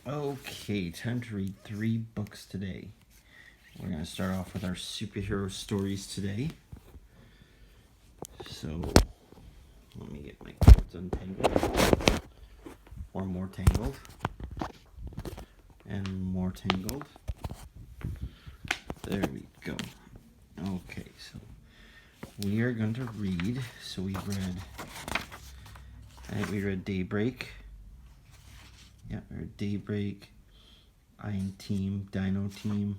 Okay, time to read 3 books today. We're going to start off with our superhero stories today. So, let me get my cords untangled. Or more tangled. And more tangled. There we go. Okay, so we are going to read. So we read Daybreak. Yeah, or Daybreak, Iron Team, Dino Team.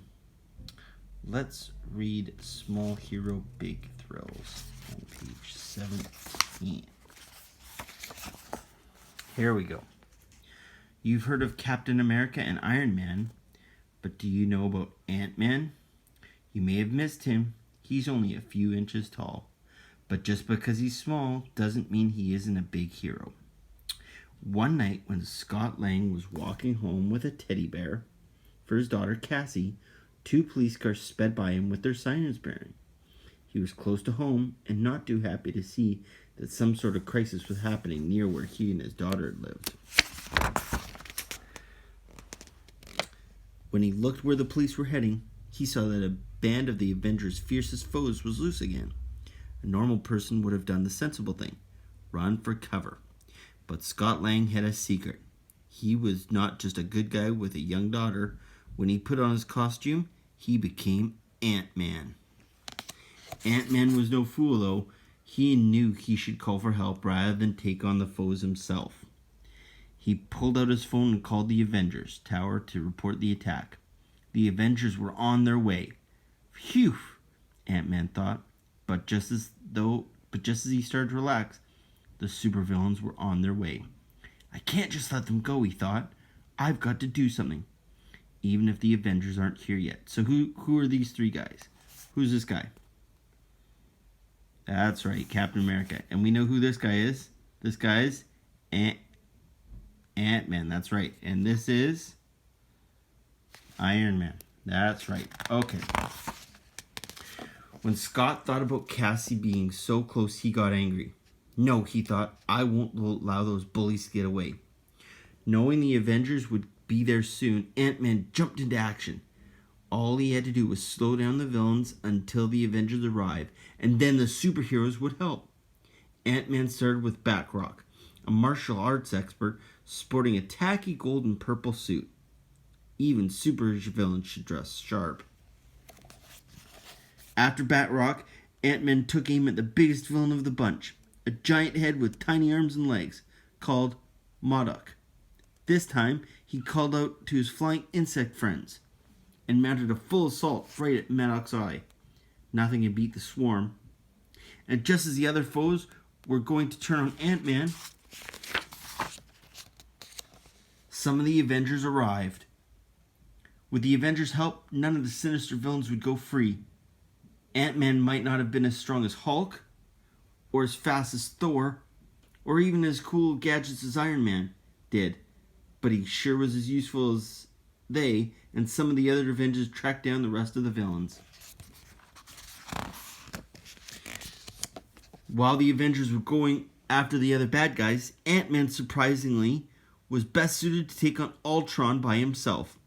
Let's read Small Hero Big Thrills on page 17. Here we go. You've heard of Captain America and Iron Man, but do you know about Ant-Man? You may have missed him. He's only a few inches tall. But just because he's small doesn't mean he isn't a big hero. One night when Scott Lang was walking home with a teddy bear for his daughter Cassie, 2 police cars sped by him with their sirens blaring. He was close to home and not too happy to see that some sort of crisis was happening near where he and his daughter had lived. When he looked where the police were heading, he saw that a band of the Avengers' fiercest foes was loose again. A normal person would have done the sensible thing, run for cover. But Scott Lang had a secret. He was not just a good guy with a young daughter. When he put on his costume, he became Ant-Man. Ant-Man was no fool, though. He knew he should call for help rather than take on the foes himself. He pulled out his phone and called the Avengers Tower to report the attack. The Avengers were on their way. Phew, Ant-Man thought. But just as he started to relax, the supervillains were on their way. I can't just let them go, he thought. I've got to do something. Even if the Avengers aren't here yet. So who are these 3 guys? Who's this guy? That's right, Captain America. And we know who this guy is. This guy is Ant-Man. That's right. And this is Iron Man. That's right. Okay. When Scott thought about Cassie being so close, he got angry. No, he thought, I won't allow those bullies to get away. Knowing the Avengers would be there soon, Ant-Man jumped into action. All he had to do was slow down the villains until the Avengers arrived, and then the superheroes would help. Ant-Man started with Batroc, a martial arts expert sporting a tacky gold and purple suit. Even supervillains should dress sharp. After Batroc, Ant-Man took aim at the biggest villain of the bunch, a giant head with tiny arms and legs, called MODOK. This time, he called out to his flying insect friends, and mounted a full assault right at MODOK's eye. Nothing can beat the swarm. And just as the other foes were going to turn on Ant-Man, some of the Avengers arrived. With the Avengers' help, none of the sinister villains would go free. Ant-Man might not have been as strong as Hulk, or as fast as Thor, or even as cool gadgets as Iron Man did, but he sure was as useful as they and some of the other Avengers tracked down the rest of the villains. While the Avengers were going after the other bad guys, Ant-Man surprisingly was best suited to take on Ultron by himself.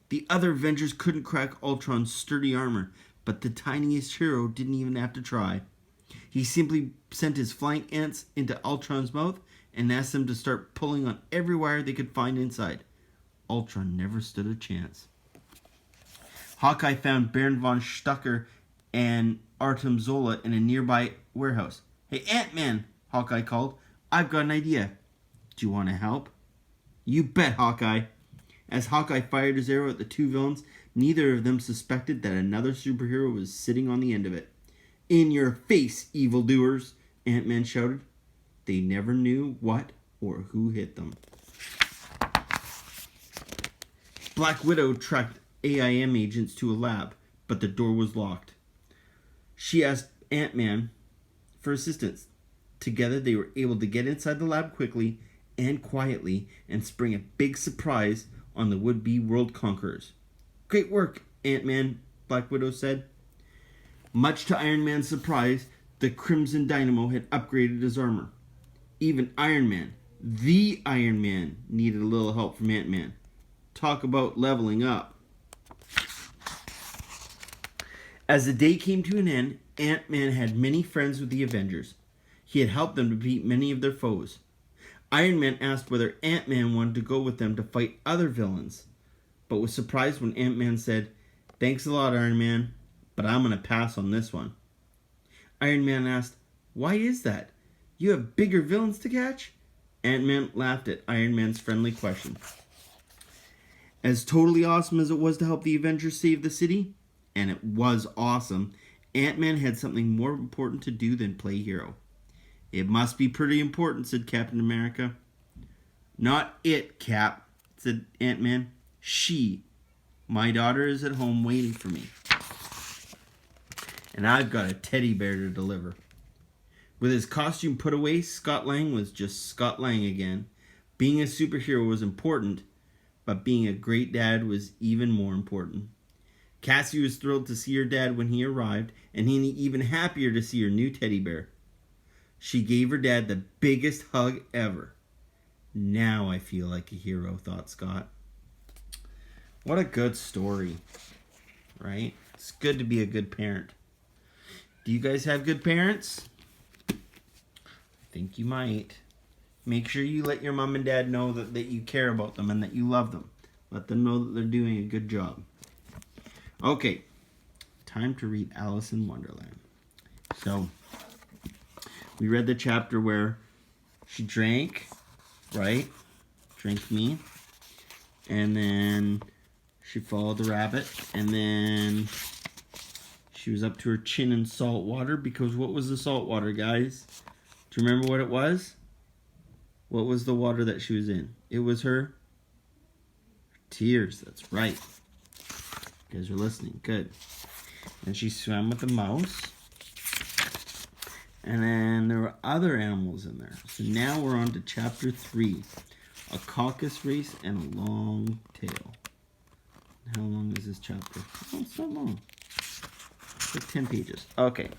The other Avengers couldn't crack Ultron's sturdy armor, but the tiniest hero didn't even have to try. He simply sent his flying ants into Ultron's mouth and asked them to start pulling on every wire they could find inside. Ultron never stood a chance. Hawkeye found Baron von Stucker and Artem Zola in a nearby warehouse. Hey, Ant-Man, Hawkeye called. I've got an idea. Do you want to help? You bet, Hawkeye. As Hawkeye fired his arrow at the 2 villains, neither of them suspected that another superhero was sitting on the end of it. In your face, evildoers, Ant-Man shouted. They never knew what or who hit them. Black Widow tracked AIM agents to a lab, but the door was locked. She asked Ant-Man for assistance. Together, they were able to get inside the lab quickly and quietly and spring a big surprise on the would-be world conquerors. Great work, Ant-Man, Black Widow said. Much to Iron Man's surprise, the Crimson Dynamo had upgraded his armor. Even Iron Man, the Iron Man, needed a little help from Ant-Man. Talk about leveling up. As the day came to an end, Ant-Man had many friends with the Avengers. He had helped them to beat many of their foes. Iron Man asked whether Ant-Man wanted to go with them to fight other villains, but was surprised when Ant-Man said, "Thanks a lot, Iron Man, but I'm going to pass on this one." Iron Man asked, "Why is that? You have bigger villains to catch?" Ant-Man laughed at Iron Man's friendly question. As totally awesome as it was to help the Avengers save the city, and it was awesome, Ant-Man had something more important to do than play hero. "It must be pretty important," said Captain America. "Not it, Cap," said Ant-Man. "She. My daughter is at home waiting for me. And I've got a teddy bear to deliver." With his costume put away, Scott Lang was just Scott Lang again. Being a superhero was important, but being a great dad was even more important. Cassie was thrilled to see her dad when he arrived, and he even happier to see her new teddy bear. She gave her dad the biggest hug ever. "Now I feel like a hero," thought Scott. What a good story, right? It's good to be a good parent. Do you guys have good parents? I think you might. Make sure you let your mom and dad know that you care about them and that you love them. Let them know that they're doing a good job. Okay, time to read Alice in Wonderland. So, we read the chapter where she drank, right? Drank me. And then she followed the rabbit. And then she was up to her chin in salt water. Because what was the salt water, guys? Do you remember what it was? What was the water that she was in? It was her tears. That's right. You guys are listening. Good. And she swam with the mouse. And then there were other animals in there. So now we're on to chapter 3. A caucus race and a long tail. How long is this chapter? Oh, it's not long. It's like 10 pages. Okay.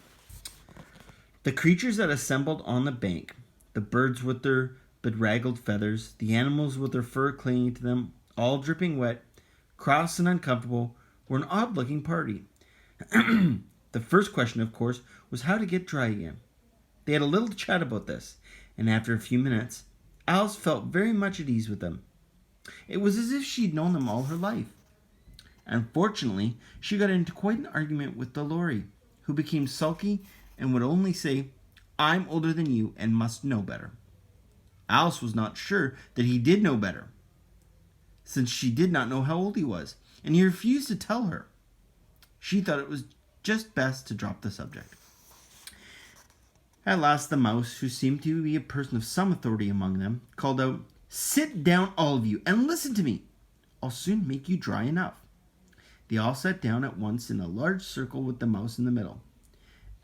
The creatures that assembled on the bank, the birds with their bedraggled feathers, the animals with their fur clinging to them, all dripping wet, cross and uncomfortable, were an odd-looking party. The first question, of course, was how to get dry again. They had a little chat about this, and after a few minutes, Alice felt very much at ease with them. It was as if she'd known them all her life. Unfortunately, she got into quite an argument with Dolores, who became sulky and would only say, "I'm older than you and must know better." Alice was not sure that he did know better, since she did not know how old he was, and he refused to tell her. She thought it was just best to drop the subject. At last the mouse, who seemed to be a person of some authority among them, called out, "Sit down, all of you, and listen to me. I'll soon make you dry enough." They all sat down at once in a large circle with the mouse in the middle.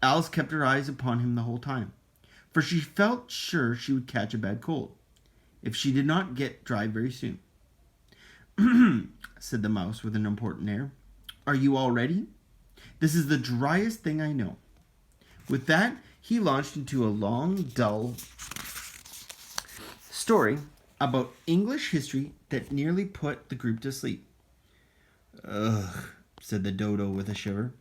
Alice kept her eyes upon him the whole time, for she felt sure she would catch a bad cold if she did not get dry very soon. Said the mouse with an important air. "Are you all ready? This is the driest thing I know." With that, he launched into a long, dull story about English history that nearly put the group to sleep. "Ugh," said the dodo with a shiver.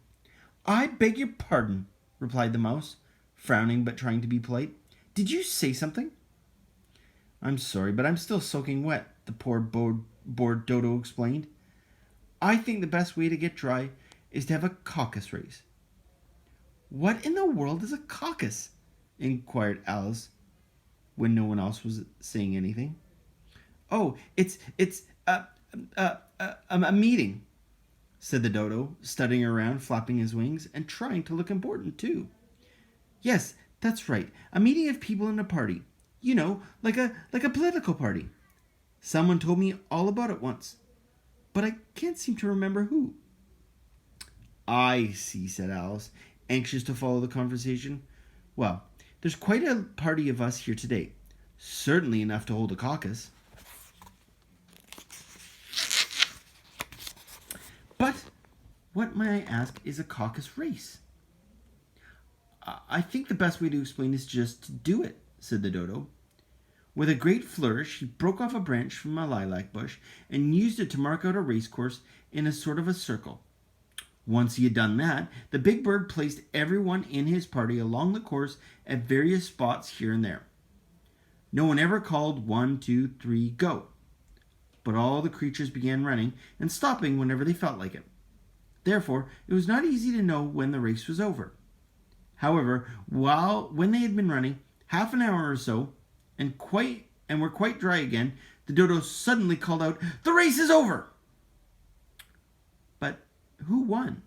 "I beg your pardon," replied the mouse, frowning but trying to be polite. "Did you say something?" "I'm sorry, but I'm still soaking wet," the poor bored dodo explained. "I think the best way to get dry is to have a caucus race." "What in the world is a caucus?" inquired Alice, when no one else was saying anything. "Oh, it's a meeting," said the dodo, studying around, flapping his wings, and trying to look important, too. "Yes, that's right. A meeting of people in a party. You know, like a political party. Someone told me all about it once, but I can't seem to remember who." "I see," said Alice, anxious to follow the conversation. "Well, there's quite a party of us here today. Certainly enough to hold a caucus." "But what, may I ask, is a caucus race?" "I think the best way to explain is just to do it," said the dodo. With a great flourish, he broke off a branch from a lilac bush and used it to mark out a racecourse in a sort of a circle. Once he had done that, the big bird placed everyone in his party along the course at various spots here and there. No one ever called 1, 2, 3, go, but all the creatures began running and stopping whenever they felt like it. Therefore, it was not easy to know when the race was over. However, when they had been running half an hour or so and were quite dry again, the dodo suddenly called out, "The race is over!" But who won?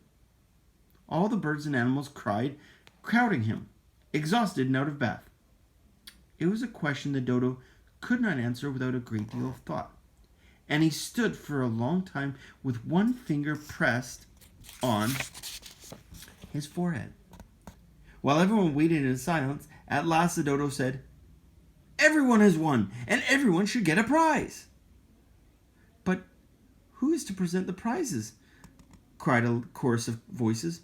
All the birds and animals cried, crowding him, exhausted and out of breath. It was a question the dodo could not answer without a great deal of thought, and he stood for a long time with one finger pressed on his forehead. While everyone waited in silence, at last the dodo said, "Everyone has won, and everyone should get a prize." "But who is to present the prizes?" cried a chorus of voices.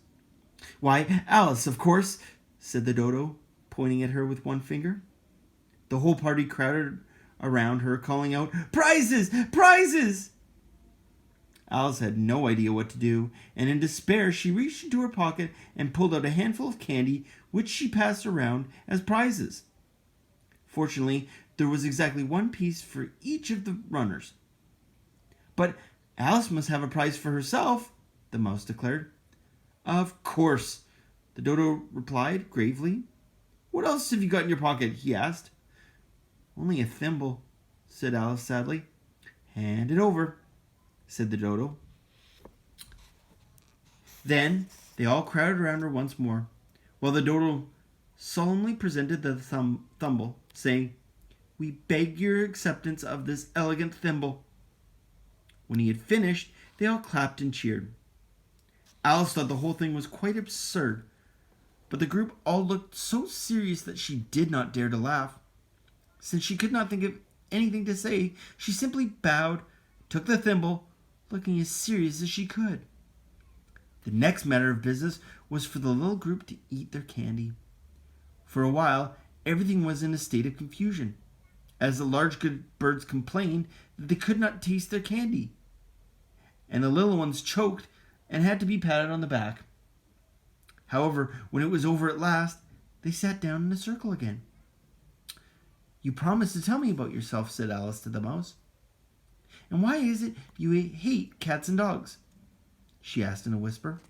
"Why, Alice, of course," said the dodo, pointing at her with one finger. The whole party crowded around her, calling out, "Prizes! Prizes!" Alice had no idea what to do, and in despair she reached into her pocket and pulled out a handful of candy, which she passed around as prizes. Fortunately, there was exactly one piece for each of the runners. "But Alice must have a prize for herself," the mouse declared. "Of course," the dodo replied gravely. "What else have you got in your pocket?" he asked. "Only a thimble," said Alice sadly. "Hand it over," said the dodo. Then they all crowded around her once more, while the dodo solemnly presented the thimble, saying, "We beg your acceptance of this elegant thimble." When he had finished, they all clapped and cheered. Alice thought the whole thing was quite absurd, but the group all looked so serious that she did not dare to laugh. Since she could not think of anything to say, she simply bowed, took the thimble, looking as serious as she could. The next matter of business was for the little group to eat their candy. For a while, everything was in a state of confusion, as the large good birds complained that they could not taste their candy, and the little ones choked and had to be patted on the back. However, when it was over at last, they sat down in a circle again. "You promised to tell me about yourself," said Alice to the mouse. "And why is it you hate cats and dogs?" she asked in a whisper,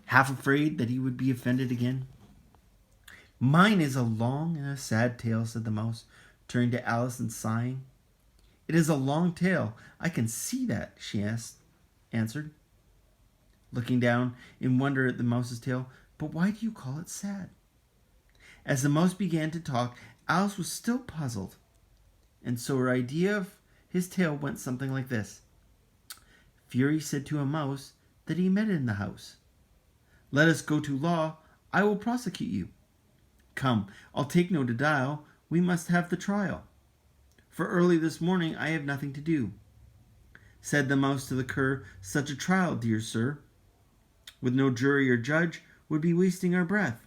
half afraid that he would be offended again. "Mine is a long and a sad tale," said the mouse, turning to Alice and sighing. "It is a long tale, I can see that," she answered, looking down in wonder at the mouse's tail. "But why do you call it sad?" As the mouse began to talk, Alice was still puzzled, and so her idea of his tale went something like this. Fury said to a mouse that he met in the house, "Let us go to law, I will prosecute you. Come, I'll take no denial, we must have the trial. For early this morning I have nothing to do." Said the mouse to the cur, "Such a trial, dear sir, with no jury or judge, would be wasting our breath.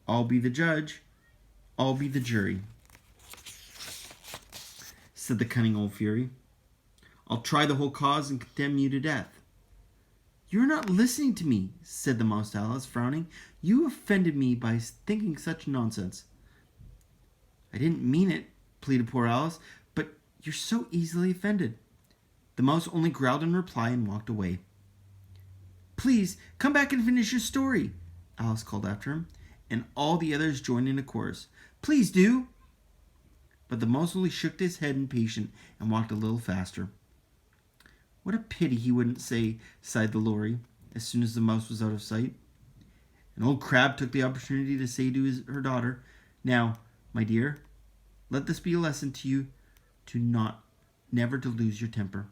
I'll be the judge, I'll be the jury," said the cunning old Fury. "I'll try the whole cause and condemn you to death." "You're not listening to me," said the mouse to Alice, frowning. "You offended me by thinking such nonsense." "I didn't mean it," pleaded poor Alice, "but you're so easily offended." The mouse only growled in reply and walked away. "Please, come back and finish your story," Alice called after him, and all the others joined in a chorus. "Please do." But the mouse only shook his head impatient and walked a little faster. "What a pity he wouldn't say," sighed the Lory, as soon as the mouse was out of sight. An old crab took the opportunity to say to her daughter, "Now, my dear, let this be a lesson to you never to lose your temper."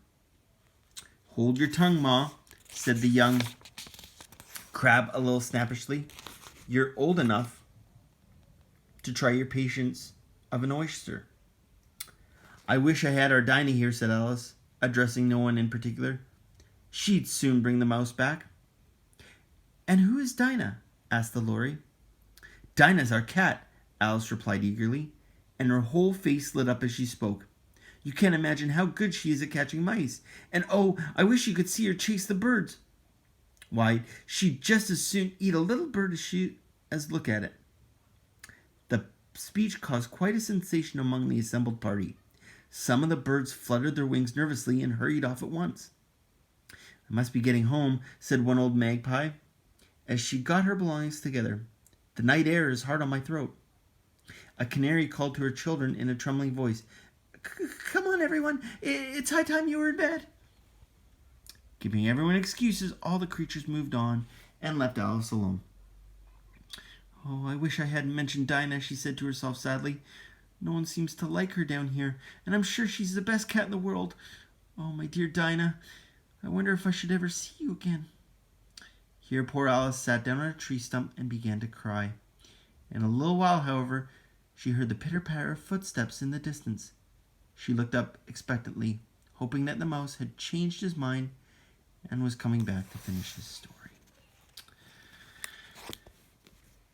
"Hold your tongue, Ma," said the young crab a little snappishly. "You're old enough to try your patience of an oyster." "I wish I had our Dinah here," said Alice, addressing no one in particular. "She'd soon bring the mouse back." "And who is Dinah?" asked the Lory. "Dinah's our cat," Alice replied eagerly, and her whole face lit up as she spoke. "You can't imagine how good she is at catching mice. And oh, I wish you could see her chase the birds. Why, she'd just as soon eat a little bird as look at it." The speech caused quite a sensation among the assembled party. Some of the birds fluttered their wings nervously and hurried off at once. "I must be getting home," said one old magpie, as she got her belongings together. "The night air is hard on my throat." A canary called to her children in a trembling voice, "Come on, everyone. It's high time you were in bed." Giving everyone excuses, all the creatures moved on and left Alice alone. "Oh, I wish I hadn't mentioned Dinah," she said to herself sadly. "No one seems to like her down here, and I'm sure she's the best cat in the world. Oh, my dear Dinah, I wonder if I should ever see you again." Here poor Alice sat down on a tree stump and began to cry. In a little while, however, she heard the pitter-patter of footsteps in the distance. She looked up expectantly, hoping that the mouse had changed his mind and was coming back to finish his story.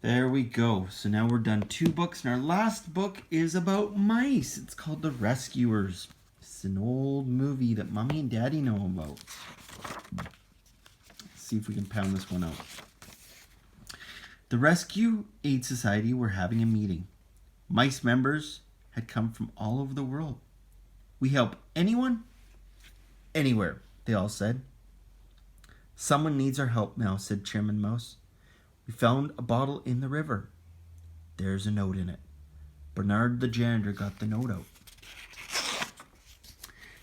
There we go. So now we're done 2 books, and our last book is about mice. It's called The Rescuers. It's an old movie that Mommy and Daddy know about. Let's see if we can pound this one out. The Rescue Aid Society were having a meeting. Mice members had come from all over the world. "We help anyone, anywhere," they all said. "Someone needs our help now," said Chairman Mouse. "We found a bottle in the river. There's a note in it." Bernard the janitor got the note out.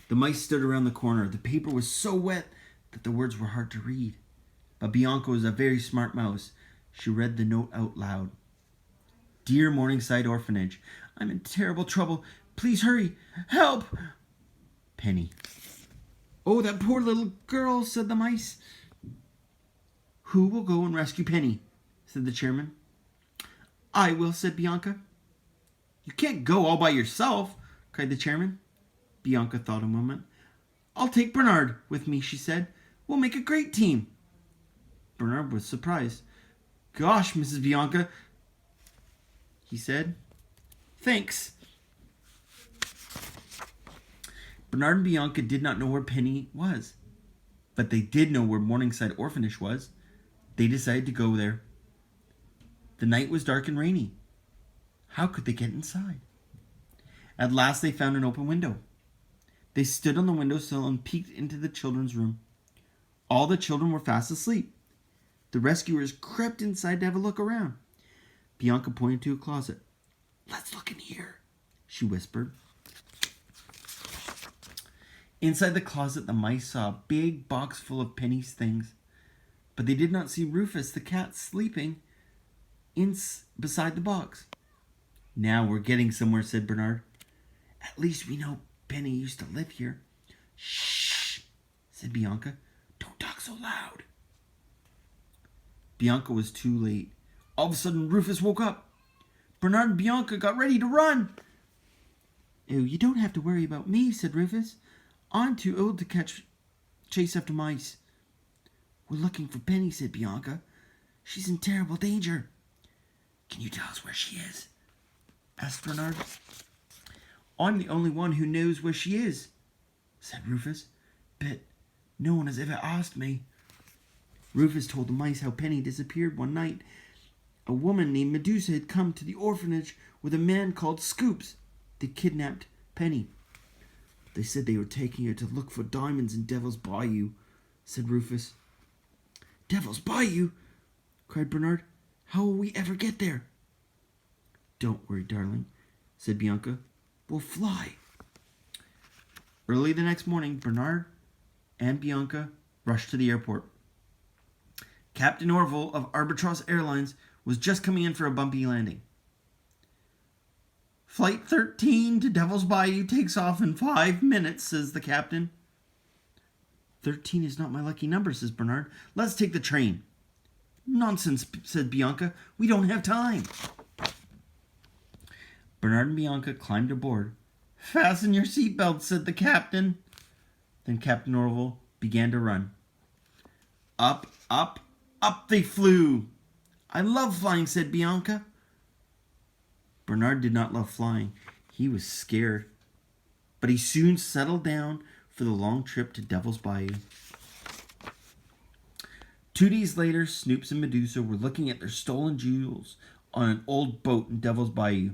The mice stood around the corner. The paper was so wet that the words were hard to read. But Bianca was a very smart mouse. She read the note out loud. "Dear Morningside Orphanage, I'm in terrible trouble. Please hurry. Help! Penny." "Oh, that poor little girl," said the mice. "Who will go and rescue Penny?" said the chairman. "I will," said Bianca. "You can't go all by yourself," cried the chairman. Bianca thought a moment. "I'll take Bernard with me," she said. "We'll make a great team." Bernard was surprised. "Gosh, Mrs. Bianca," he said. "Thanks." Bernard and Bianca did not know where Penny was, but they did know where Morningside Orphanage was. They decided to go there. The night was dark and rainy. How could they get inside? At last they found an open window. They stood on the windowsill and peeked into the children's room. All the children were fast asleep. The rescuers crept inside to have a look around. Bianca pointed to a closet. "Let's look in here," she whispered. Inside the closet, the mice saw a big box full of Penny's things, but they did not see Rufus the cat sleeping beside the box. "Now we're getting somewhere," said Bernard. "At least we know Penny used to live here." "Shh," said Bianca. "Don't talk so loud." Bianca was too late. All of a sudden, Rufus woke up. Bernard and Bianca got ready to run. "Oh, you don't have to worry about me," said Rufus. "I'm too old to chase after mice." "We're looking for Penny," said Bianca. "She's in terrible danger." "Can you tell us where she is?" asked Bernard. "I'm the only one who knows where she is," said Rufus. "But no one has ever asked me." Rufus told the mice how Penny disappeared one night. A woman named Medusa had come to the orphanage with a man called Scoops. They kidnapped Penny. "They said they were taking her to look for diamonds in Devil's Bayou," said Rufus. "Devil's Bayou?" cried Bernard. "How will we ever get there?" "Don't worry, darling," said Bianca. "We'll fly." Early the next morning, Bernard and Bianca rushed to the airport. Captain Orville of Albatross Airlines was just coming in for a bumpy landing. "Flight 13 to Devil's Bayou takes off in 5 minutes, says the captain. 13 is not my lucky number, says Bernard. "Let's take the train." "Nonsense," said Bianca. "We don't have time." Bernard and Bianca climbed aboard. "Fasten your seatbelts," said the captain. Then Captain Orville began to run. Up, up they flew. "I love flying," said Bianca. Bernard did not love flying. He was scared. But he soon settled down for the long trip to Devil's Bayou. 2 days later, Snoops and Medusa were looking at their stolen jewels on an old boat in Devil's Bayou.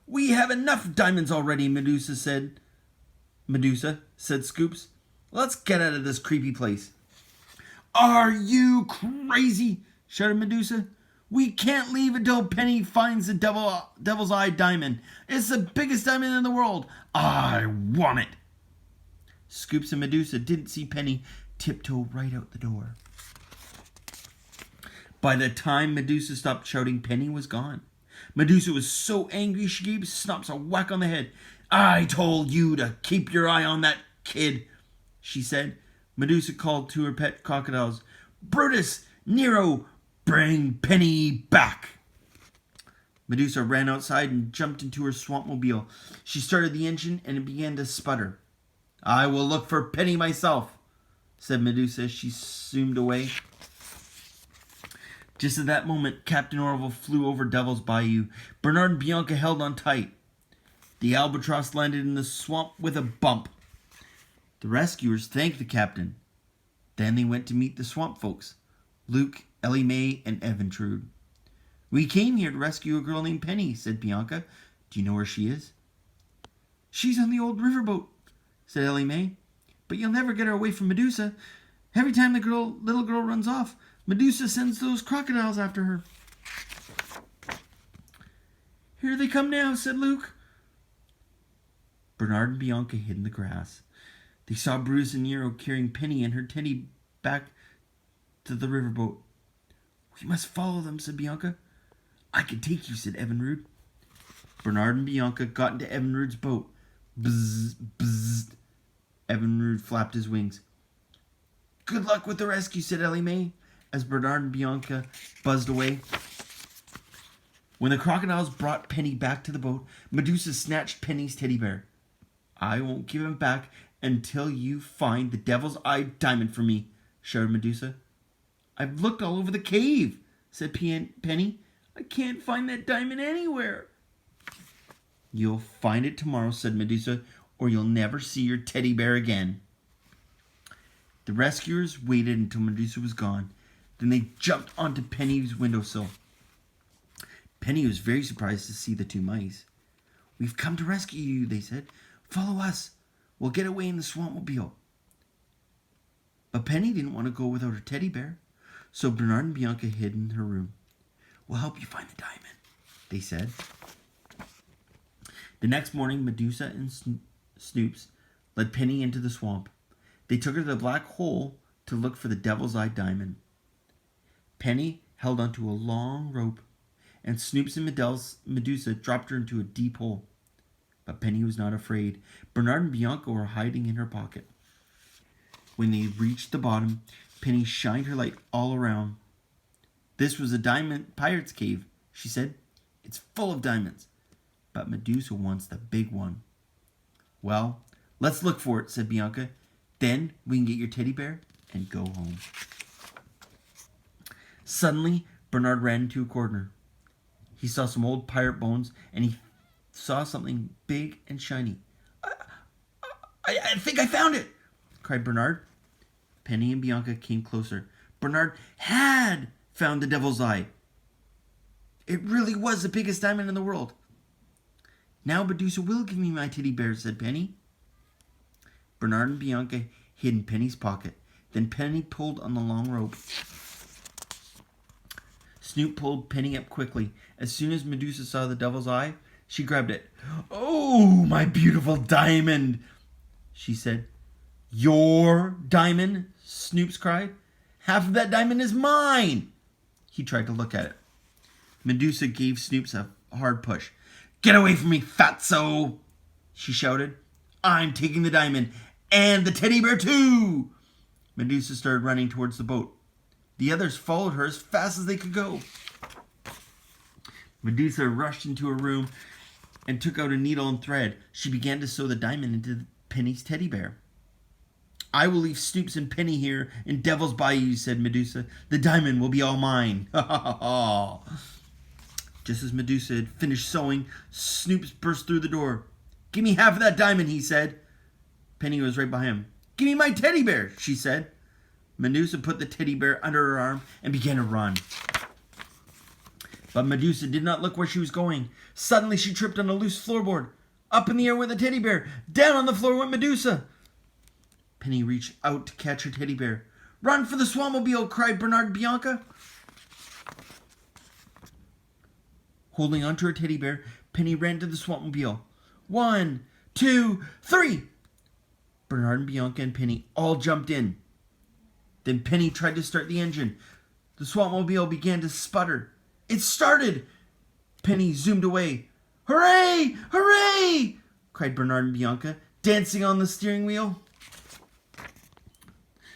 "We have enough diamonds already," Medusa said. Scoops. "Let's get out of this creepy place." "Are you crazy?" shouted Medusa. "We can't leave until Penny finds the Devil's Eye diamond. It's the biggest diamond in the world. I want it." Scoops and Medusa didn't see Penny tiptoe right out the door. By the time Medusa stopped shouting, Penny was gone. Medusa was so angry she gave Snoops a whack on the head. "I told you to keep your eye on that kid," she said. Medusa called to her pet crocodiles, "Brutus, Nero, bring Penny back." Medusa ran outside and jumped into her swampmobile. She started the engine and it began to sputter. "I will look for Penny myself," said Medusa as she zoomed away. Just at that moment, Captain Orville flew over Devil's Bayou. Bernard and Bianca held on tight. The albatross landed in the swamp with a bump. The rescuers thanked the captain. Then they went to meet the swamp folks, Luke, Ellie Mae, and Evanrude. "We came here to rescue a girl named Penny," said Bianca. "Do you know where she is?" "She's on the old riverboat," said Ellie Mae. "But you'll never get her away from Medusa. Every time the little girl runs off, Medusa sends those crocodiles after her." "Here they come now," said Luke. Bernard and Bianca hid in the grass. They saw Brutus and Nero carrying Penny and her teddy back to the riverboat. "We must follow them," said Bianca. "I can take you," said Evanrude. Bernard and Bianca got into Evanrude's boat. Bzzz, bzzz. Evanrude flapped his wings. "Good luck with the rescue," said Ellie Mae, as Bernard and Bianca buzzed away. When the crocodiles brought Penny back to the boat, Medusa snatched Penny's teddy bear. "I won't give him back until you find the Devil's Eye diamond for me," shouted Medusa. "I've looked all over the cave," said Penny. "I can't find that diamond anywhere." "You'll find it tomorrow," said Medusa, "or you'll never see your teddy bear again." The rescuers waited until Medusa was gone. Then they jumped onto Penny's windowsill. Penny was very surprised to see the 2 mice. "We've come to rescue you," they said. "Follow us. We'll get away in the swampmobile." But Penny didn't want to go without her teddy bear, so Bernard and Bianca hid in her room. "We'll help you find the diamond," they said. The next morning, Medusa and Snoops led Penny into the swamp. They took her to the black hole to look for the Devil's Eye diamond. Penny held onto a long rope, and Snoops and Medusa dropped her into a deep hole. But Penny was not afraid. Bernard and Bianca were hiding in her pocket. When they reached the bottom, Penny shined her light all around. "This was a diamond pirate's cave," she said. "It's full of diamonds. But Medusa wants the big one." "Well, let's look for it," said Bianca. "Then we can get your teddy bear and go home." Suddenly, Bernard ran into a corner. He saw some old pirate bones, and he saw something big and shiny. I think I found it," cried Bernard. Penny and Bianca came closer. Bernard had found the Devil's Eye. It really was the biggest diamond in the world. "Now Medusa will give me my teddy bear," said Penny. Bernard and Bianca hid in Penny's pocket. Then Penny pulled on the long rope. Snoop pulled Penny up quickly. As soon as Medusa saw the Devil's Eye, she grabbed it. "Oh, my beautiful diamond," she said. "Your diamond?" Snoops cried. "Half of that diamond is mine." He tried to look at it. Medusa gave Snoops a hard push. "Get away from me, fatso!" she shouted. "I'm taking the diamond, and the teddy bear too!" Medusa started running towards the boat. The others followed her as fast as they could go. Medusa rushed into her room and took out a needle and thread. She began to sew the diamond into Penny's teddy bear. "I will leave Snoops and Penny here in Devil's Bayou," said Medusa. "The diamond will be all mine." Just as Medusa had finished sewing, Snoops burst through the door. "Give me half of that diamond," he said. Penny was right behind him. "Give me my teddy bear," she said. Medusa put the teddy bear under her arm and began to run. But Medusa did not look where she was going. Suddenly she tripped on a loose floorboard. Up in the air went the teddy bear. Down on the floor went Medusa. Penny reached out to catch her teddy bear. "Run for the Swampmobile," cried Bernard and Bianca. Holding onto her teddy bear, Penny ran to the Swampmobile. 1, 2, 3! Bernard and Bianca and Penny all jumped in. Then Penny tried to start the engine. The Swampmobile began to sputter. It started! Penny zoomed away. "Hooray! Hooray!" cried Bernard and Bianca, dancing on the steering wheel.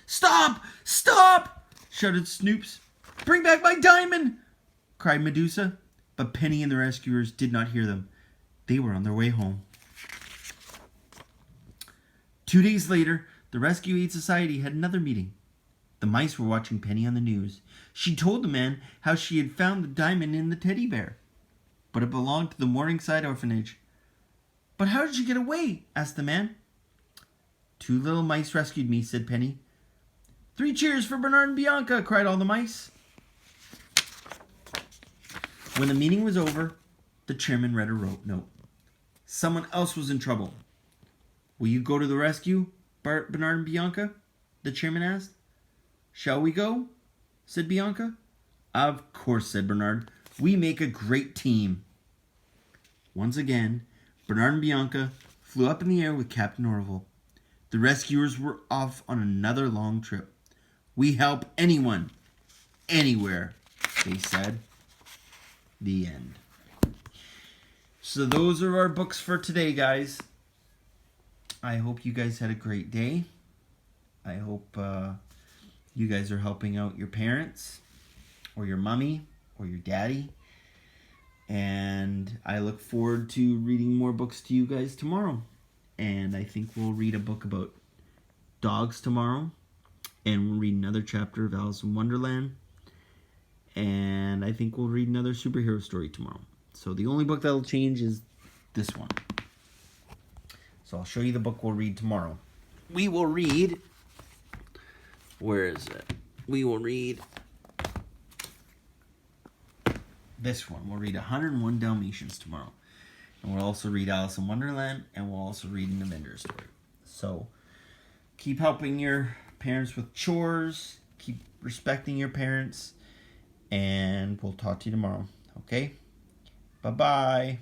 "Stop! Stop!" shouted Snoops. "Bring back my diamond!" cried Medusa. But Penny and the rescuers did not hear them. They were on their way home. 2 days later, the Rescue Aid Society had another meeting. The mice were watching Penny on the news. She told the man how she had found the diamond in the teddy bear, but it belonged to the Morningside Orphanage. "But how did you get away?" asked the man. "2 little mice rescued me," said Penny. "3 cheers for Bernard and Bianca!" cried all the mice. When the meeting was over, the chairman read a note. Someone else was in trouble. "Will you go to the rescue, Bernard and Bianca?" the chairman asked. "Shall we go?" said Bianca. "Of course," said Bernard. "We make a great team." Once again, Bernard and Bianca flew up in the air with Captain Orville. The rescuers were off on another long trip. "We help anyone, anywhere," they said. The end. So those are our books for today, guys. I hope you guys had a great day. I hope you guys are helping out your parents or your mommy or your daddy. And I look forward to reading more books to you guys tomorrow. And I think we'll read a book about dogs tomorrow. And we'll read another chapter of Alice in Wonderland. And I think we'll read another superhero story tomorrow. So the only book that'll change is this one. So I'll show you the book we'll read tomorrow. We will read... Where is it? We will read this one. We'll read 101 Dalmatians tomorrow. And we'll also read Alice in Wonderland. And we'll also read an Avengers story. So keep helping your parents with chores. Keep respecting your parents. And we'll talk to you tomorrow. Okay? Bye-bye.